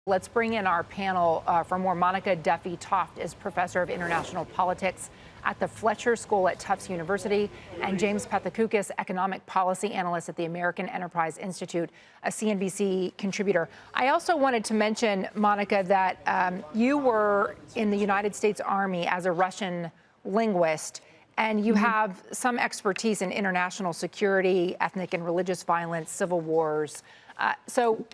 Let's bring in our panel for more. Monica Duffy Toft is professor of international politics at the Fletcher School at Tufts University, and James Pethokoukis, economic policy analyst at the American Enterprise Institute, a CNBC contributor. I also wanted to mention, Monica, that you were in the United States Army as a Russian linguist, and you have some expertise in international security, ethnic and religious violence, civil wars. So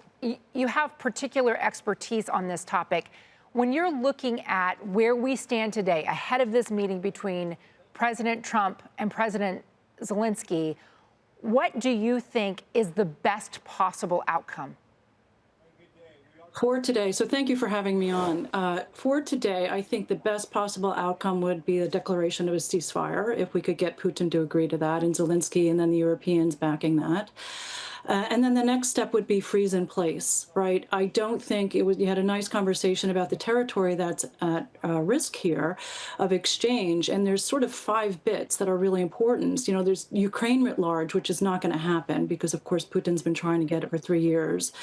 you have particular expertise on this topic. When you're looking at where we stand today, ahead of this meeting between President Trump and President Zelenskyy, what do you think is the best possible outcome? For today, so thank you for having me on. For today, I think the best possible outcome would be the declaration of a ceasefire, if we could get Putin to agree to that, and Zelenskyy and then the Europeans backing that. And then the next step would be freeze in place, right? I don't think it was, you had a nice conversation about the territory that's at risk here of exchange. And there's sort of 5 bits that are really important. You know, there's Ukraine writ large, which is not going to happen because, of course, Putin's been trying to get it for 3 years.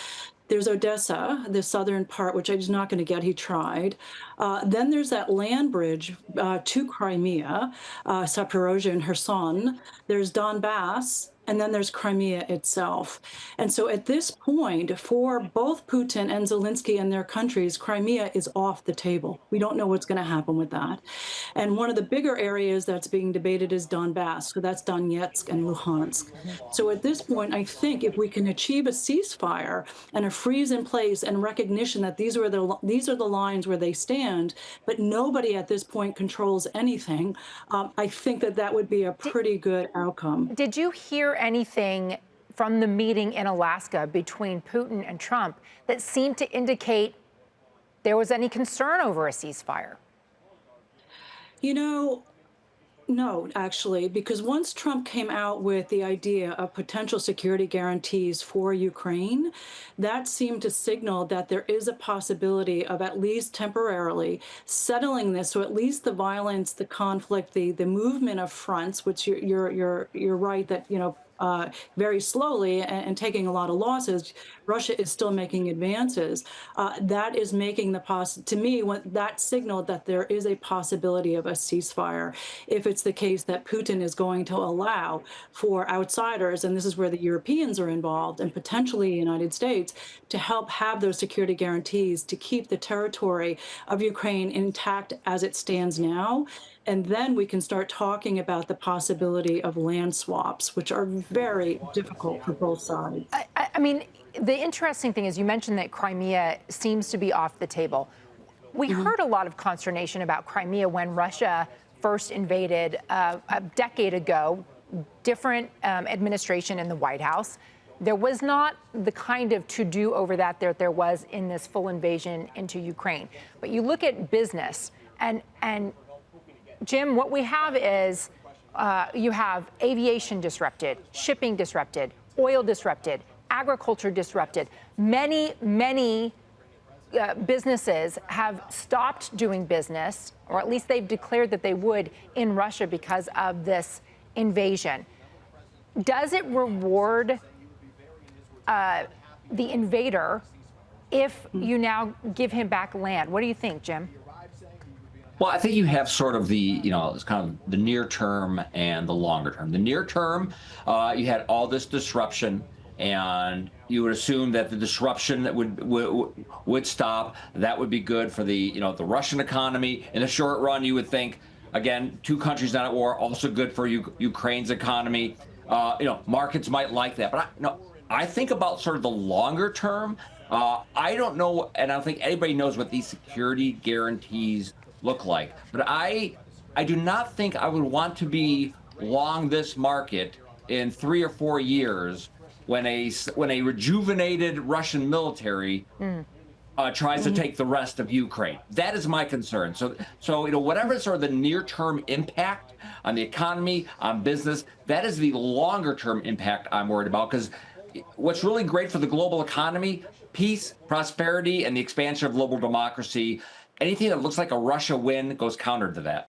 There's Odessa, the southern part, which he's not going to get. He tried. Then there's that land bridge to Crimea, Zaporozhye and Kherson. There's Donbass. And then there's Crimea itself. And so at this point, for both Putin and Zelenskyy and their countries, Crimea is off the table. We don't know what's going to happen with that. And one of the bigger areas that's being debated is Donbass. So that's Donetsk and Luhansk. So at this point, I think if we can achieve a ceasefire and a freeze in place and recognition that these are the lines where they stand, but nobody at this point controls anything, I think that that would be a pretty good outcome. Did you hear anything from the meeting in Alaska between Putin and Trump that seemed to indicate there was any concern over a ceasefire? You know, no, actually, because once Trump came out with the idea of potential security guarantees for Ukraine, that seemed to signal that there is a possibility of at least temporarily settling this. So at least the violence, the conflict, the movement of fronts, which you're right that, you know, very slowly and taking a lot of losses, Russia is still making advances. That is making to me, that signaled that there is a possibility of a ceasefire if it's the case that Putin is going to allow for outsiders, and this is where the Europeans are involved, and potentially the United States, to help have those security guarantees to keep the territory of Ukraine intact as it stands now. And then we can start talking about the possibility of land swaps, which are very difficult for both sides. I mean, the interesting thing is you mentioned that Crimea seems to be off the table. We heard a lot of consternation about Crimea when Russia first invaded a decade ago, different administration in the White House. There was not the kind of to-do over that there was in this full invasion into Ukraine. But you look at business and Jim, what we have is you have aviation disrupted, shipping disrupted, oil disrupted, agriculture disrupted. Many businesses have stopped doing business, or at least they've declared that they would, in Russia because of this invasion. Does it reward the invader if you now give him back land? What do you think, Jim? Well, I think you have sort of the, you know, it's kind of the near term and the longer term. The near term, you had all this disruption, and you would assume that the disruption that would stop. That would be good for the, you know, the Russian economy. In the short run, you would think, again, 2 countries not at war, also good for Ukraine's economy. You know, markets might like that, but I think about sort of the longer term. I don't know, and I don't think anybody knows what these security guarantees look like. But I do not think I would want to be long this market in 3 or 4 years when a rejuvenated Russian military tries to take the rest of Ukraine. That is my concern. So you know, whatever sort of the near-term impact on the economy, on business, that is the longer-term impact I'm worried about, because what's really great for the global economy, peace, prosperity, and the expansion of global democracy. Anything that looks like a Russia win goes counter to that.